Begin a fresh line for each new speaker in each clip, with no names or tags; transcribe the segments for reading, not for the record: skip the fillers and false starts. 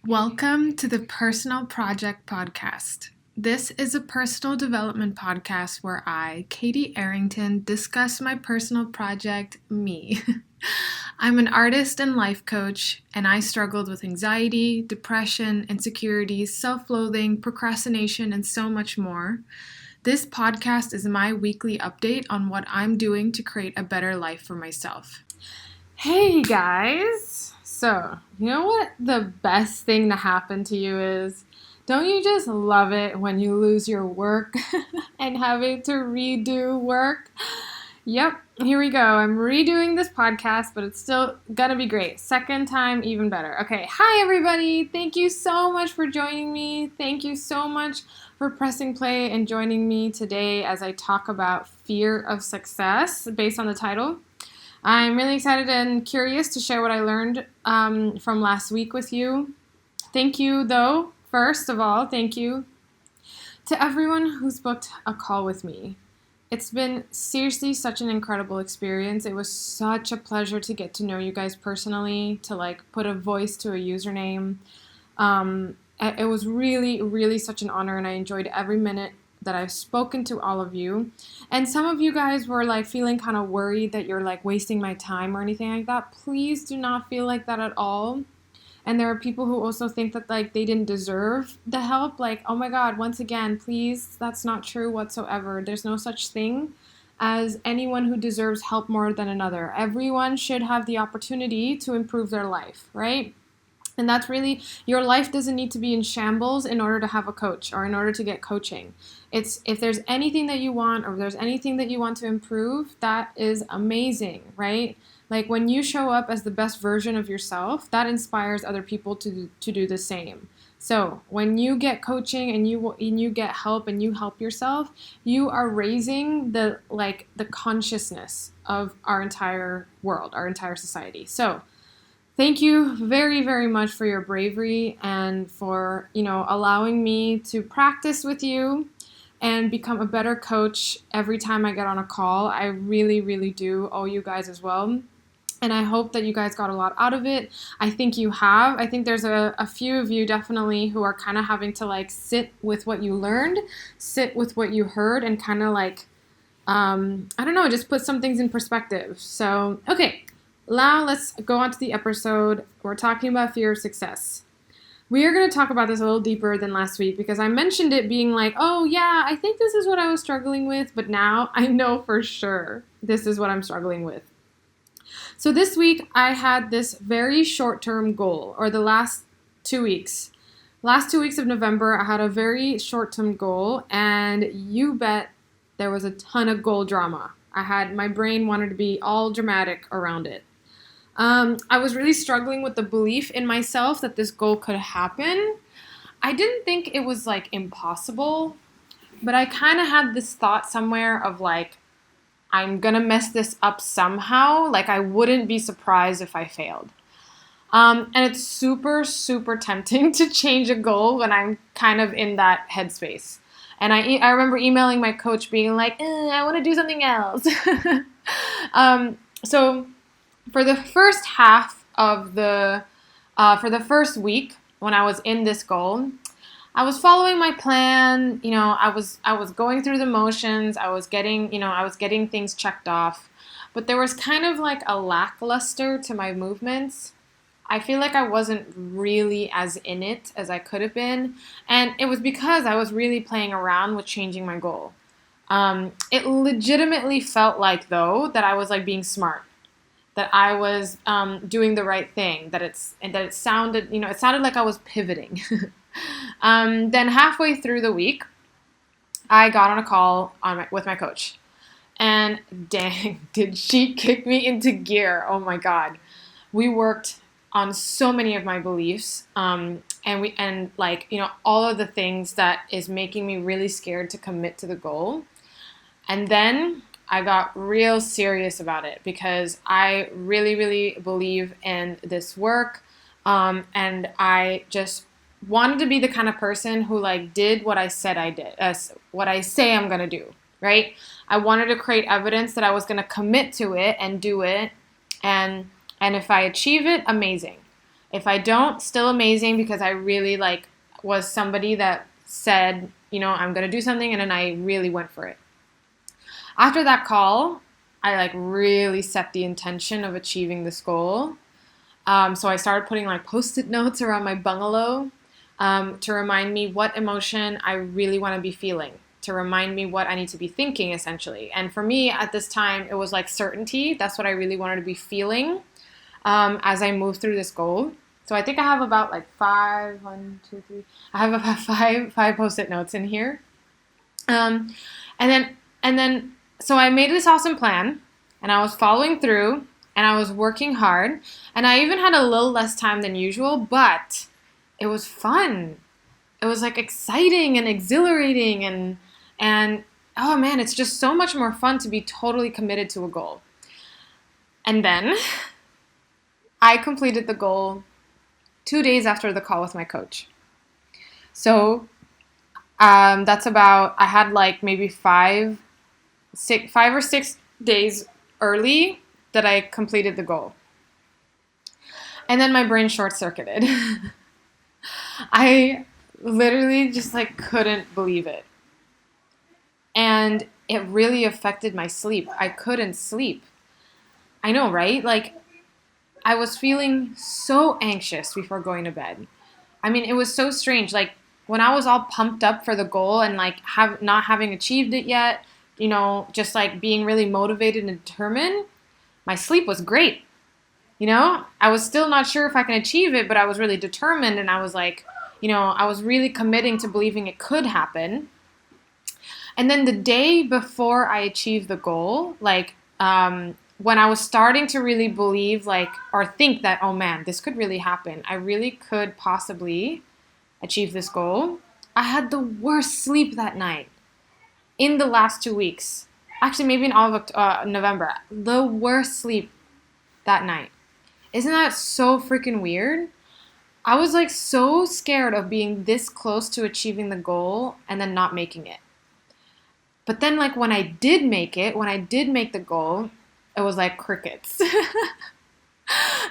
Welcome to the Personal Project Podcast. This is a personal development podcast where I, katyarrington, discuss my personal project, me. I'm an artist and life coach, and I struggled with anxiety, depression, insecurities, self-loathing, procrastination, and so much more. This podcast is my weekly update on what I'm doing to create a better life for myself. Hey guys! So, you know what the best thing to happen to you is? Don't you just love it when you lose your work and having to redo work? Yep, here we go. I'm redoing this podcast, but it's still gonna be great. Second time, even better. Okay, hi everybody. Thank you so much for joining me. Thank you so much for pressing play and joining me today as I talk about fear of success based on the title. I'm really excited and curious to share what I learned from last week with you. Thank you, though, first of all, thank you to everyone who's booked a call with me. It's been seriously such an incredible experience. It was such a pleasure to get to know you guys personally, to put a voice to a username. It was really, really such an honor, and I enjoyed every minute that I've spoken to all of you. And some of you guys were feeling kind of worried that you're wasting my time or anything like that. Please do not feel like that at all. And there are people who also think that they didn't deserve the help. Oh my God, once again, please, that's not true whatsoever. There's no such thing as anyone who deserves help more than another. Everyone should have the opportunity to improve their life, right? And that's really, your life doesn't need to be in shambles in order to have a coach or in order to get coaching. If there's anything that you want or if there's anything that you want to improve, that is amazing, right? When you show up as the best version of yourself, that inspires other people to do the same. So when you get coaching and you get help and you help yourself, you are raising the consciousness of our entire world, our entire society. So thank you very, very much for your bravery and for, allowing me to practice with you and become a better coach every time I get on a call. I really, really do owe you guys as well. And I hope that you guys got a lot out of it. I think you have. I think there's a few of you definitely who are kind of having to sit with what you learned, sit with what you heard, and kind of I don't know, just put some things in perspective. So, okay. Now let's go on to the episode. We're talking about fear of success. We are going to talk about this a little deeper than last week because I mentioned it being oh yeah, I think this is what I was struggling with, but now I know for sure this is what I'm struggling with. So this week I had this very short-term goal, or the last 2 weeks. Last 2 weeks of November, I had a very short-term goal, and you bet there was a ton of goal drama. My brain wanted to be all dramatic around it. I was really struggling with the belief in myself that this goal could happen. I didn't think it was impossible, but I kind of had this thought somewhere of I'm gonna mess this up somehow. I wouldn't be surprised if I failed. And it's super, super tempting to change a goal when I'm kind of in that headspace. And I remember emailing my coach being I want to do something else. So for the first half of for the first week when I was in this goal, I was following my plan. I was going through the motions. I was getting things checked off, but there was kind of a lackluster to my movements. I feel like I wasn't really as in it as I could have been, and it was because I was really playing around with changing my goal. It legitimately felt though, that I was being smart, that I was doing the right thing, that it sounded, it sounded like I was pivoting. Then halfway through the week, I got on a call with my coach, and dang, did she kick me into gear. Oh my God. We worked on so many of my beliefs, and all of the things that is making me really scared to commit to the goal. And then I got real serious about it because I really, really believe in this work, and I just wanted to be the kind of person who did what I said I did, what I say I'm gonna do, right? I wanted to create evidence that I was gonna commit to it and do it, and if I achieve it, amazing. If I don't, still amazing, because I really like was somebody that said, I'm going to do something, and then I really went for it. After that call, I like really set the intention of achieving this goal. So I started putting like Post-it notes around my bungalow to remind me what emotion I really want to be feeling, to remind me what I need to be thinking, essentially. And for me at this time, it was like certainty. That's what I really wanted to be feeling as I move through this goal. So I think I have about like I have about five Post-it notes in here. And then, so I made this awesome plan, and I was following through, and I was working hard, and I even had a little less time than usual, but it was fun. It was like exciting and exhilarating, and oh man, it's just so much more fun to be totally committed to a goal. And then I completed the goal 2 days after the call with my coach. So that's about, I had like maybe 5 or 6 days early that I completed the goal. And then my brain short-circuited. I literally just like couldn't believe it. And it really affected my sleep. I couldn't sleep. I know, right? Like, I was feeling so anxious before going to bed. I mean, it was so strange. Like, when I was all pumped up for the goal and like not having achieved it yet, just like being really motivated and determined, my sleep was great. I was still not sure if I can achieve it, but I was really determined, and I was like, I was really committing to believing it could happen. And then the day before I achieved the goal, like, when I was starting to really believe, like, or think that, oh man, this could really happen, I really could possibly achieve this goal, I had the worst sleep that night in the last 2 weeks. Actually, maybe in all of November. The worst sleep that night. Isn't that so freaking weird? I was like so scared of being this close to achieving the goal and then not making it. But then like when I did make the goal, it was like crickets.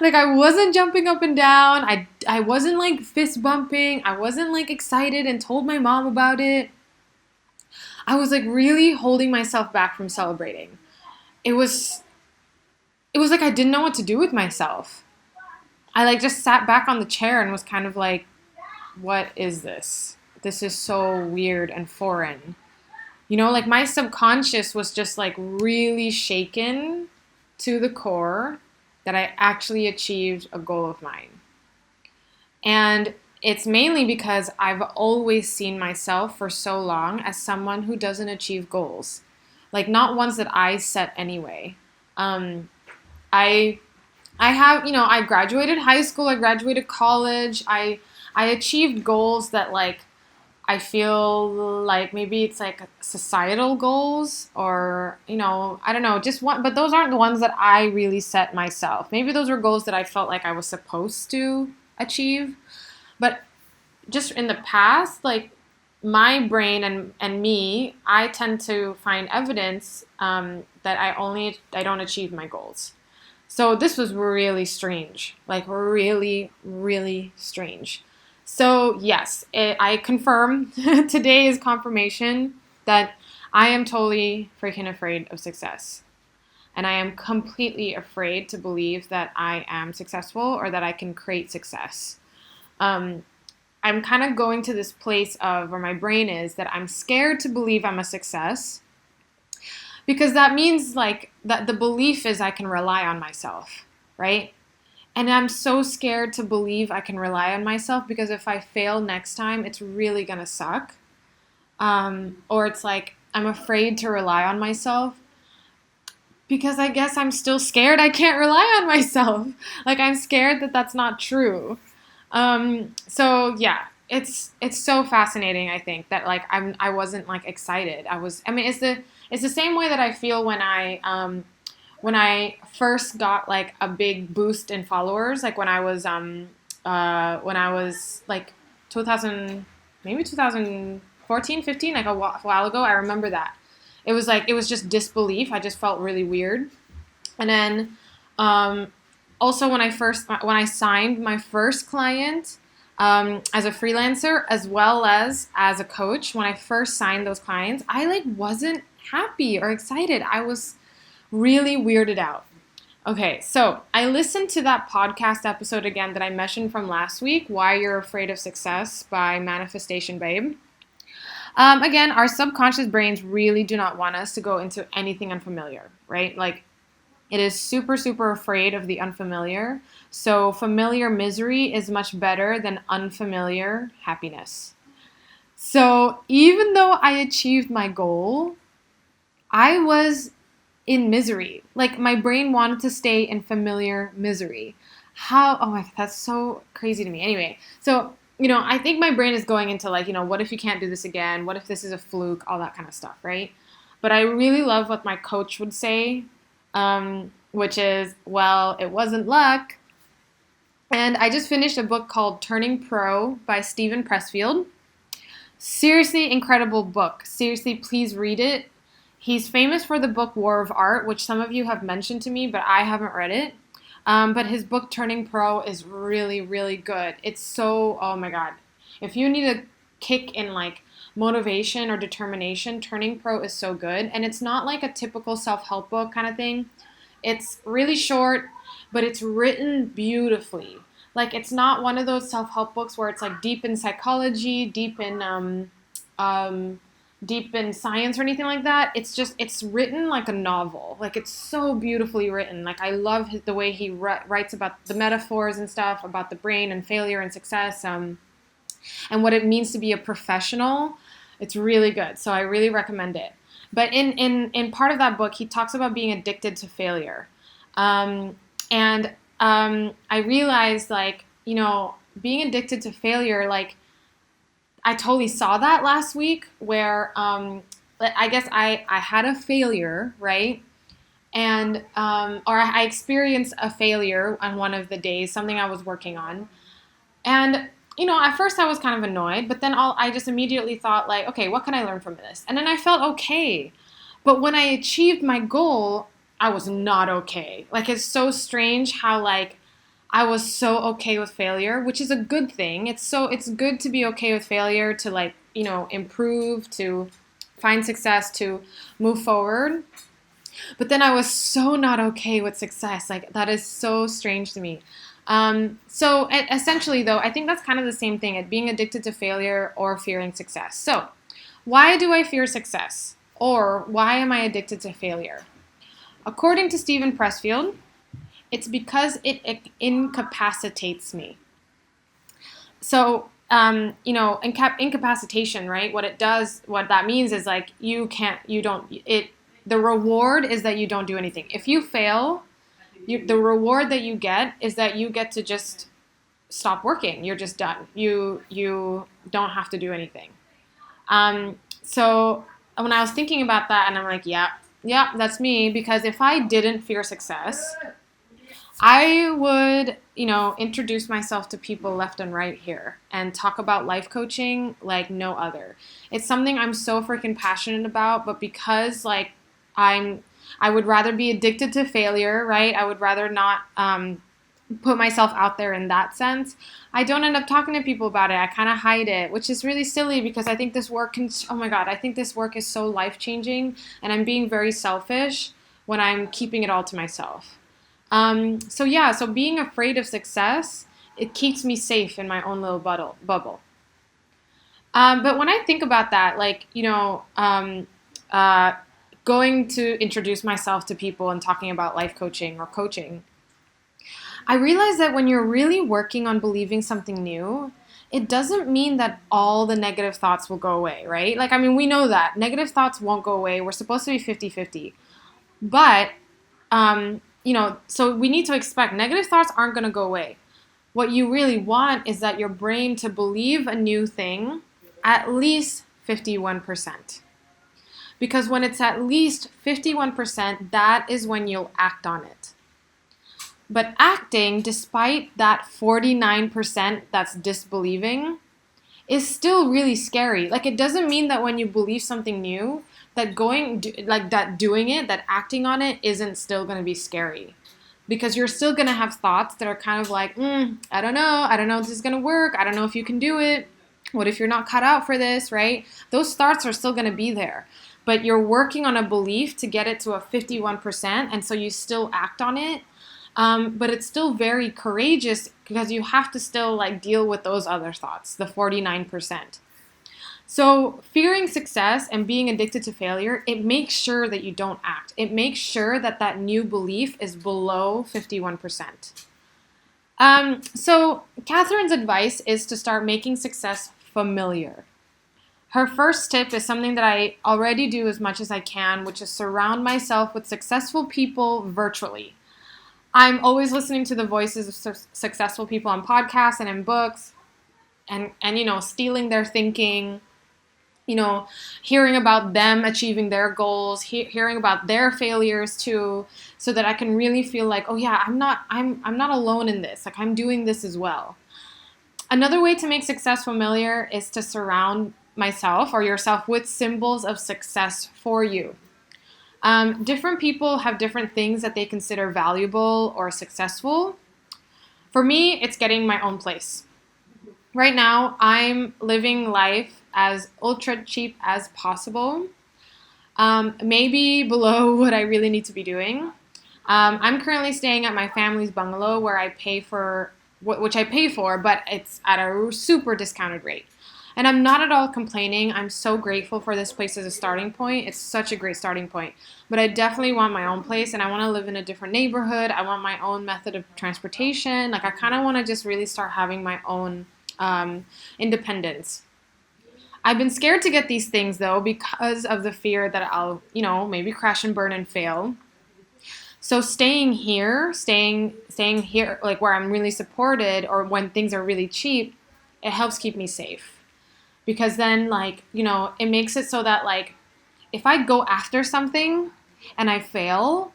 Like I wasn't jumping up and down. I wasn't like fist bumping. I wasn't like excited and told my mom about it. I was like really holding myself back from celebrating. It was like I didn't know what to do with myself. I like just sat back on the chair and was kind of like, what is this? This is so weird and foreign. Like my subconscious was just like really shaken to the core that I actually achieved a goal of mine. And it's mainly because I've always seen myself for so long as someone who doesn't achieve goals. Like not ones that I set anyway. I have, I graduated high school, I graduated college, I achieved goals that like, I feel like maybe it's like societal goals or, I don't know, just one, but those aren't the ones that I really set myself. Maybe those were goals that I felt like I was supposed to achieve. But just in the past, like my brain and me, I tend to find evidence that I don't achieve my goals. So this was really strange, like really, really strange. So yes, I confirm, today is confirmation that I am totally freaking afraid of success. And I am completely afraid to believe that I am successful or that I can create success. I'm kind of going to this place of where my brain is that I'm scared to believe I'm a success, because that means like that the belief is I can rely on myself, right? And I'm so scared to believe I can rely on myself, because if I fail next time, it's really going to suck. Or it's like I'm afraid to rely on myself because I guess I'm still scared I can't rely on myself. Like I'm scared that that's not true. So yeah, it's so fascinating. I think that like I wasn't like excited. It's the same way that I feel when I first got like a big boost in followers, like when I was like 2014, 15, like a while ago. I remember that. It was just disbelief. I just felt really weird. And then Also, when I signed my first client as a freelancer as well as a coach, when I first signed those clients, I like wasn't happy or excited. I was really weirded out. Okay, so I listened to that podcast episode again that I mentioned from last week, Why You're Afraid of Success by Manifestation Babe. Again, our subconscious brains really do not want us to go into anything unfamiliar, right? Like, it is super, super afraid of the unfamiliar. So familiar misery is much better than unfamiliar happiness. So even though I achieved my goal, I was in misery. Like, my brain wanted to stay in familiar misery. Oh my God, that's so crazy to me. Anyway, so, I think my brain is going into like, what if you can't do this again? What if this is a fluke? All that kind of stuff, right? But I really love what my coach would say, which is, well, it wasn't luck. And I just finished a book called Turning Pro by Steven Pressfield. Seriously, incredible book. Seriously, please read it. He's famous for the book War of Art, which some of you have mentioned to me, but I haven't read it. But his book Turning Pro is really, really good. It's so, oh my God. If you need a kick in like motivation or determination, Turning Pro is so good. And it's not like a typical self-help book kind of thing. It's really short, but it's written beautifully. Like, it's not one of those self-help books where it's like deep in psychology, deep in science or anything like that. It's written like a novel. Like, it's so beautifully written. Like, I love the way he writes about the metaphors and stuff, about the brain and failure and success, and what it means to be a professional. It's really good. So I really recommend it. But in part of that book, he talks about being addicted to failure. And I realized, like, being addicted to failure, like, I totally saw that last week where I guess I had a failure, right? And, or I experienced a failure on one of the days, something I was working on. And, at first I was kind of annoyed, but then I just immediately thought, like, okay, what can I learn from this? And then I felt okay. But when I achieved my goal, I was not okay. Like, it's so strange how, like, I was so okay with failure, which is a good thing. It's good to be okay with failure, to like, improve, to find success, to move forward. But then I was so not okay with success. Like, that is so strange to me. So essentially though, I think that's kind of the same thing, at being addicted to failure or fearing success. So why do I fear success? Or why am I addicted to failure? According to Steven Pressfield, it's because it incapacitates me. So, incapacitation, right? What that means is like, the reward is that you don't do anything. If you fail, the reward that you get is that you get to just stop working. You're just done. You don't have to do anything. So when I was thinking about that, and I'm like, yeah, that's me. Because if I didn't fear success, I would, introduce myself to people left and right here and talk about life coaching like no other. It's something I'm so freaking passionate about, but because like I would rather be addicted to failure, right? I would rather not put myself out there in that sense. I don't end up talking to people about it. I kind of hide it, which is really silly because I think this work oh my God, I think this work is so life-changing, and I'm being very selfish when I'm keeping it all to myself. So being afraid of success, it keeps me safe in my own little bubble. But when I think about that, like, going to introduce myself to people and talking about life coaching or coaching, I realize that when you're really working on believing something new, it doesn't mean that all the negative thoughts will go away, right? Like, I mean, we know that negative thoughts won't go away. We're supposed to be 50-50. But, so we need to expect negative thoughts aren't going to go away. What you really want is that your brain to believe a new thing at least 51%. Because when it's at least 51%, that is when you'll act on it. But acting, despite that 49% that's disbelieving, is still really scary. Like, it doesn't mean that when you believe something new, that acting on it isn't still going to be scary. because you're still going to have thoughts that are kind of like, I don't know if this is going to work. I don't know if you can do it. What if you're not cut out for this, right? Those thoughts are still going to be there, but you're working on a belief to get it to a 51%, and so you still act on it. But it's still very courageous because you have to still like deal with those other thoughts, the 49%. So fearing success and being addicted to failure, it makes sure that you don't act. It makes sure that that new belief is below 51%. So Catherine's advice is to start making success familiar. Her first tip is something that I already do as much as I can, which is surround myself with successful people virtually. I'm always listening to the voices of successful people on podcasts and in books and stealing their thinking, hearing about them achieving their goals, hearing about their failures too, so that I can really feel like, oh yeah, I'm not alone in this. Like I'm doing this as well. Another way to make success familiar is to surround myself or yourself with symbols of success for you. Different people have different things that they consider valuable or successful. For me, it's getting my own place. Right now, I'm living life as ultra cheap as possible, maybe below what I really need to be doing. I'm currently staying at my family's bungalow where I pay for, which I pay for, but it's at a super discounted rate. And I'm not at all complaining. I'm so grateful for this place as a starting point. It's such a great starting point. But I definitely want my own place, and I want to live in a different neighborhood. I want my own method of transportation. Like I kind of want to just really start having my own independence. I've been scared to get these things though because of the fear that I'll, maybe crash and burn and fail. So staying here, like where I'm really supported or when things are really cheap, it helps keep me safe. Because then it makes it so that like if I go after something and I fail,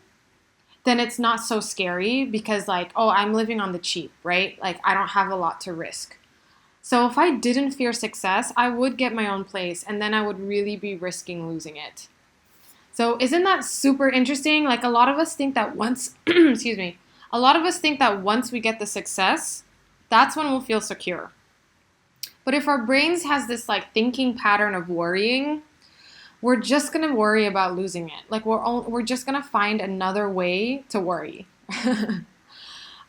then it's not so scary because like, oh, I'm living on the cheap, right? Like I don't have a lot to risk. So if I didn't fear success, I would get my own place and then I would really be risking losing it. So isn't that super interesting? Like a lot of us think that once, a lot of us think that once we get the success, that's when we'll feel secure. But if our brains has this like thinking pattern of worrying, we're just going to worry about losing it. Like we're just going to find another way to worry.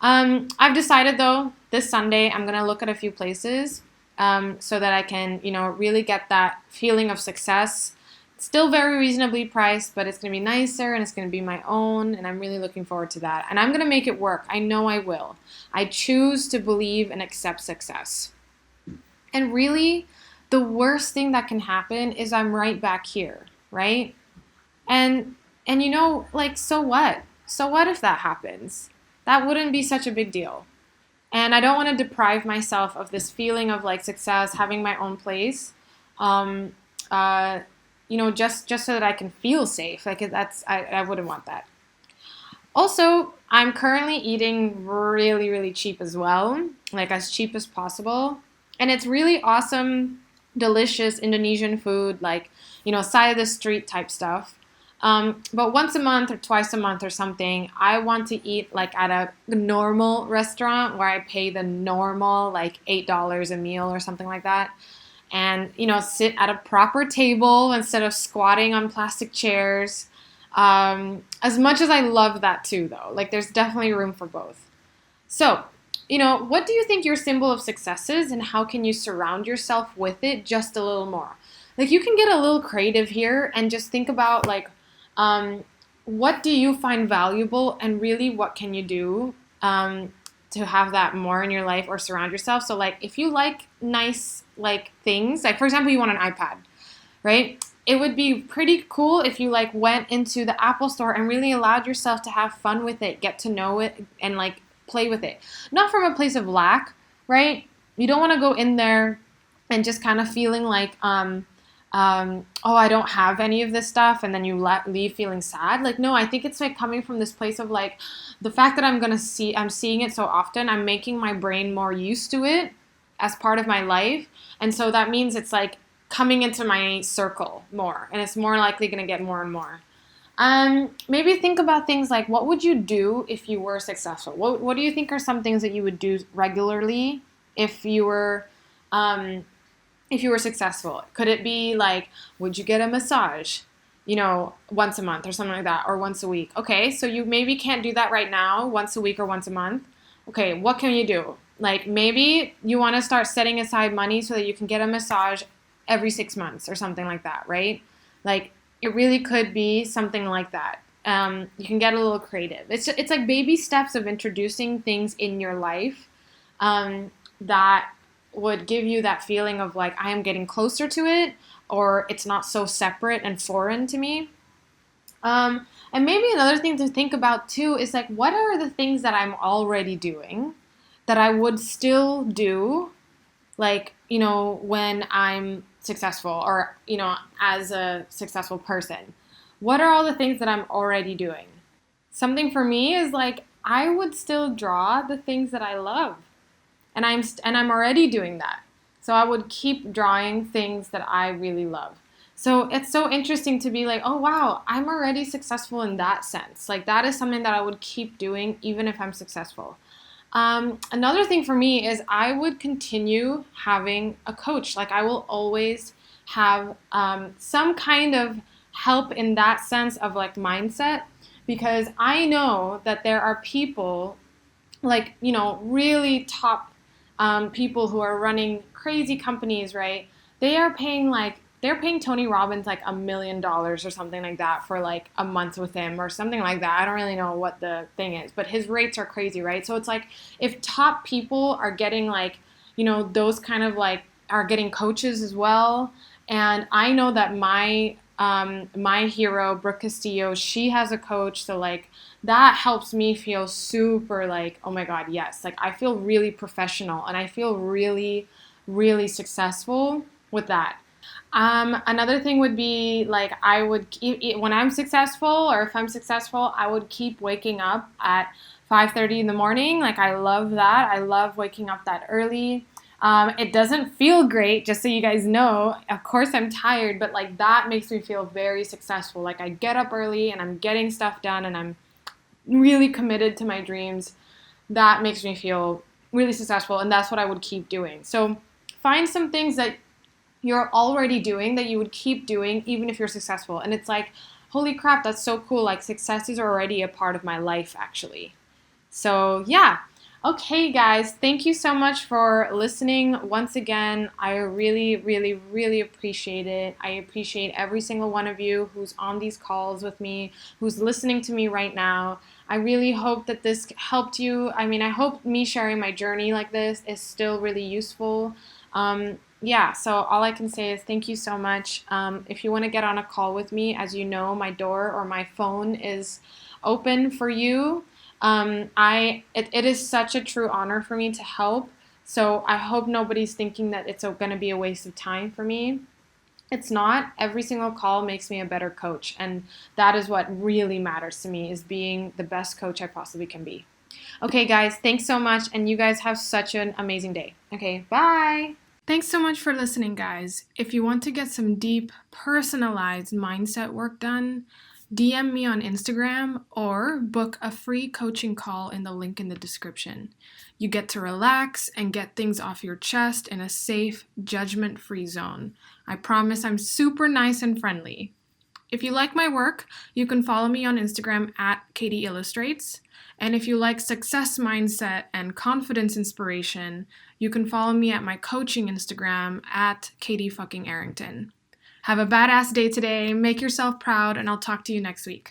I've decided though, this Sunday, I'm going to look at a few places so that I can, really get that feeling of success. Still very reasonably priced, but it's going to be nicer and it's going to be my own. And I'm really looking forward to that. And I'm going to make it work. I know I will. I choose to believe and accept success. And really, the worst thing that can happen is I'm right back here, right? And so what? So what if that happens? That wouldn't be such a big deal. And I don't want to deprive myself of this feeling of like success, having my own place, just so that I can feel safe. Like I wouldn't want that. Also, I'm currently eating really, really cheap as well, like as cheap as possible. And it's really awesome, delicious Indonesian food, like, side of the street type stuff. But once a month or twice a month or something, I want to eat like at a normal restaurant where I pay the normal like $8 a meal or something like that. And, sit at a proper table instead of squatting on plastic chairs. As much as I love that too, though, like there's definitely room for both. So, what do you think your symbol of success is and how can you surround yourself with it just a little more? Like you can get a little creative here and just think about like, what do you find valuable and really what can you do to have that more in your life or surround yourself? So like if you like nice like things, like for example, you want an iPad, right? It would be pretty cool if you like went into the Apple store and really allowed yourself to have fun with it, get to know it and like play with it. Not from a place of lack, right? You don't want to go in there and just kind of feeling like, oh, I don't have any of this stuff, and then you leave feeling sad. Like, no, I think it's like coming from this place of like, the fact that I'm seeing it so often, I'm making my brain more used to it as part of my life. And so that means it's like coming into my circle more, and it's more likely going to get more and more. Maybe think about things like, what would you do if you were successful? What do you think are some things that you would do regularly if you were successful? Could it be like, would you get a massage, once a month or something like that, or once a week? Okay, so you maybe can't do that right now, once a week or once a month. Okay, what can you do? Like maybe you want to start setting aside money so that you can get a massage every 6 months or something like that, right? Like it really could be something like that. You can get a little creative. It's like baby steps of introducing things in your life that would give you that feeling of like, I am getting closer to it, or it's not so separate and foreign to me. And maybe another thing to think about too is like, what are the things that I'm already doing that I would still do, like, when I'm successful, or, as a successful person? What are all the things that I'm already doing? Something for me is like, I would still draw the things that I love. And I'm already doing that. So I would keep drawing things that I really love. So it's so interesting to be like, oh wow, I'm already successful in that sense. Like that is something that I would keep doing even if I'm successful. Another thing for me is I would continue having a coach. Like I will always have some kind of help in that sense of like mindset, because I know that there are people like, really top people who are running crazy companies, right? They're paying Tony Robbins like $1 million or something like that for like a month with him or something like that. I don't really know what the thing is, but his rates are crazy, right? So it's like if top people are getting like, those kind of like are getting coaches as well. And I know that my hero, Brooke Castillo, she has a coach. So like that helps me feel super like, oh my God, yes. Like I feel really professional and I feel really, really successful with that. Another thing would be like I would when I'm successful, or if I'm successful, I would keep waking up at 5:30 in the morning. Like I love that. I love waking up that early. It doesn't feel great, just so you guys know. Of course, I'm tired, but like that makes me feel very successful. Like I get up early and I'm getting stuff done and I'm really committed to my dreams. That makes me feel really successful, and that's what I would keep doing. So find some things that you're already doing that you would keep doing even if you're successful. And it's like, holy crap, that's so cool. Like success is already a part of my life, actually. So yeah. Okay, guys, thank you so much for listening once again. I really, really, really appreciate it. I appreciate every single one of you who's on these calls with me, who's listening to me right now. I really hope that this helped you. I mean, I hope me sharing my journey like this is still really useful. Yeah, so all I can say is thank you so much. If you want to get on a call with me, as you know, my door or my phone is open for you. It is such a true honor for me to help. So I hope nobody's thinking that it's going to be a waste of time for me. It's not. Every single call makes me a better coach. And that is what really matters to me, is being the best coach I possibly can be. Okay, guys, thanks so much. And you guys have such an amazing day. Okay, bye. Thanks so much for listening, guys. If you want to get some deep, personalized mindset work done, DM me on Instagram or book a free coaching call in the link in the description. You get to relax and get things off your chest in a safe, judgment-free zone. I promise I'm super nice and friendly. If you like my work, you can follow me on Instagram at Katie Illustrates. And if you like success mindset and confidence inspiration, you can follow me at my coaching Instagram at katyarrington. Have a badass day today, make yourself proud, and I'll talk to you next week.